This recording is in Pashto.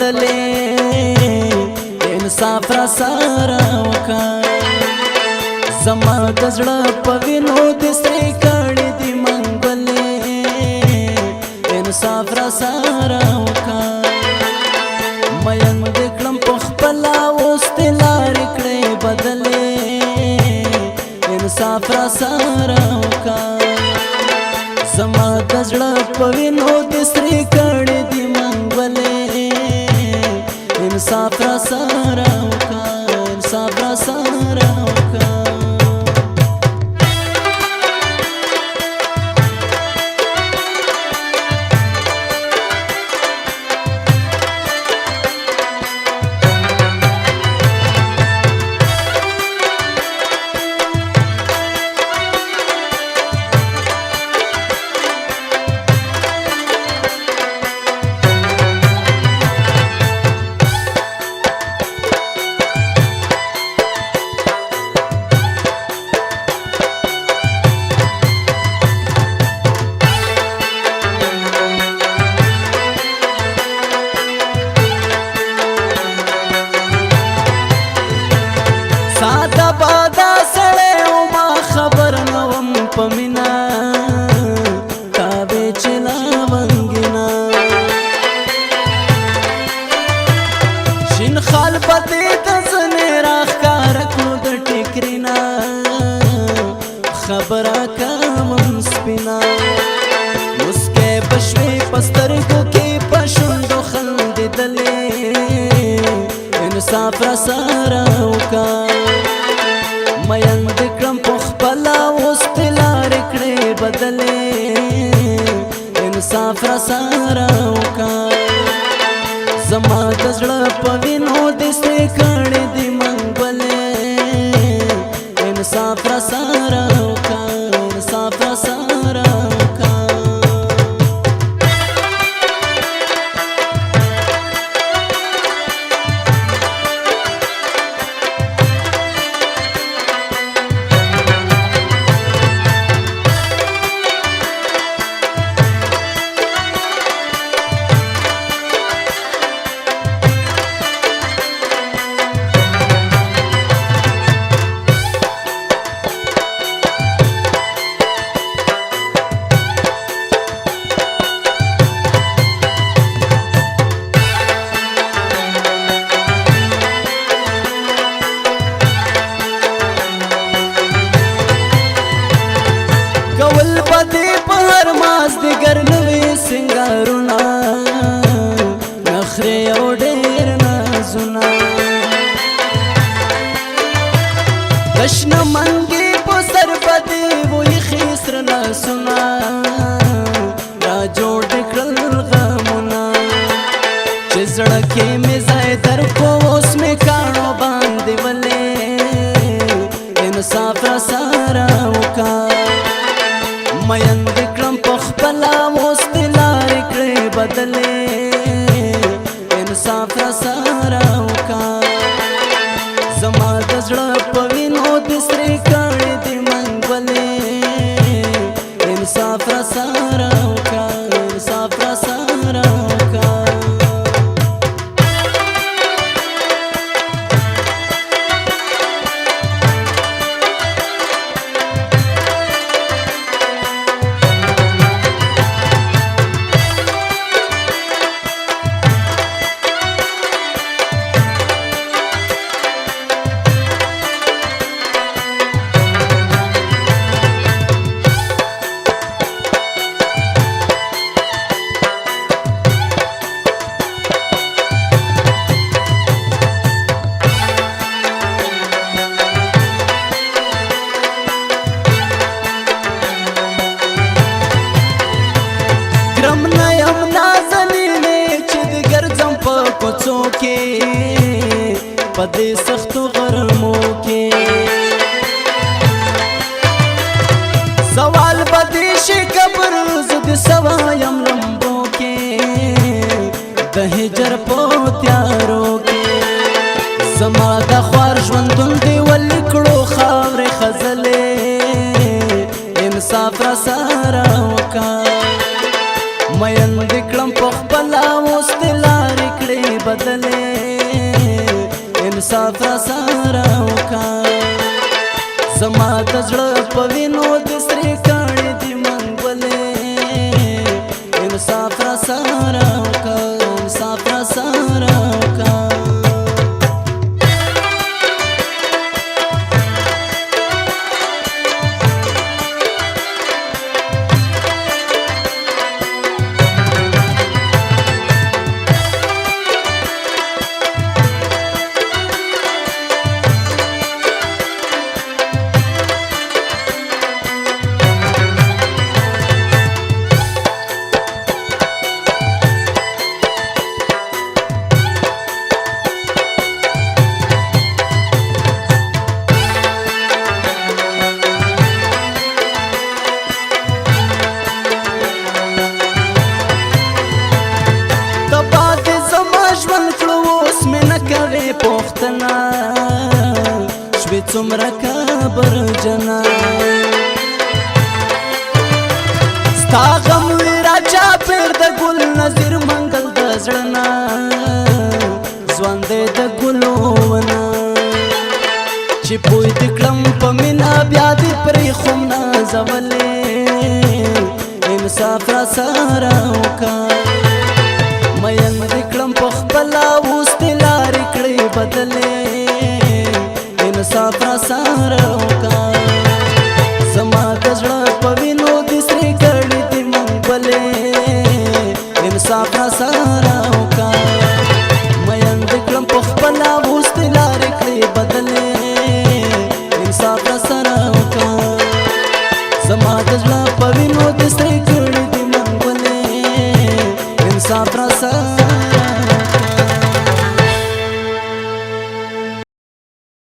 بدلې انصاف را سره وکړه زما د زړه په وینو دې سرې کړې دي منګولې انصاف را سره وکړه مین دې کړم په خپله اوس دې لارې کړې بدلې انصاف را سره وکړه زما د زړه په وینو دې سرې کړې دي منګولې انصاف را سره وکړه انصاف را سره وکړه ساده بادا سړی او ما خبر نه وم په مینه تابې چې لونګینه شین خال په دې ته ځنې راښکاره کړو د ټیکري نه خبره کوم سپینه مسکۍ به شوې په سترګو کې په شونډو خندېدلې انصاف را سره وکړه مین دې کړم په خپله اوس دې لارې کړې بدلې انصاف را سره وکړه زما د زړه په وینو دې سرې کړې دي منګولې انصاف را سره وکړه انصاف را سره وکړه کول پدې په هر مازدیګر نوې سنګارونه نخرې او ډېر نازونه دشنه منګې په سر پدې وې خسر لاسونه را جوړ کړل غمونه چې زړه کې مې ځای در کو اوس مې کاڼو باندې ولې انصاف را سره وکړه مین دې کړم په خپله اوس دې لارې کړې بدلې انصاف را سره وکړه زما د زړه په وینو دې سرې کړې دي منګولې انصاف را سره وکړه انصاف را سره وکړه په دې سختو غرمو کې سوال به دې شي قبر زه دې سوایم لمبو کې د هجر په تیارو کې زما د خوار ژوندون دې ولي کړو خاورې خزلې انصاف را سره وکړه مین دې کړم په خپله اوس دې لارې کړې بدلې انصاف را سره وکړه زما د زړه په وینو د سرې کاڼي دي منګولې انصاف را سره وکړه انصاف را سره وکړه پوښتنه شوې څومره کبرجنه ستا غم وي راچاپېر د ګل نظیر منګل د زړه نه ژوند دی د ګلو ونه چې پوی دې کړم په مینه بیا دې پرېښوم نازولې انصاف را سره وکړه مین دې کړم په خپله اوس دې لارې کړې بدلې انصاف را سره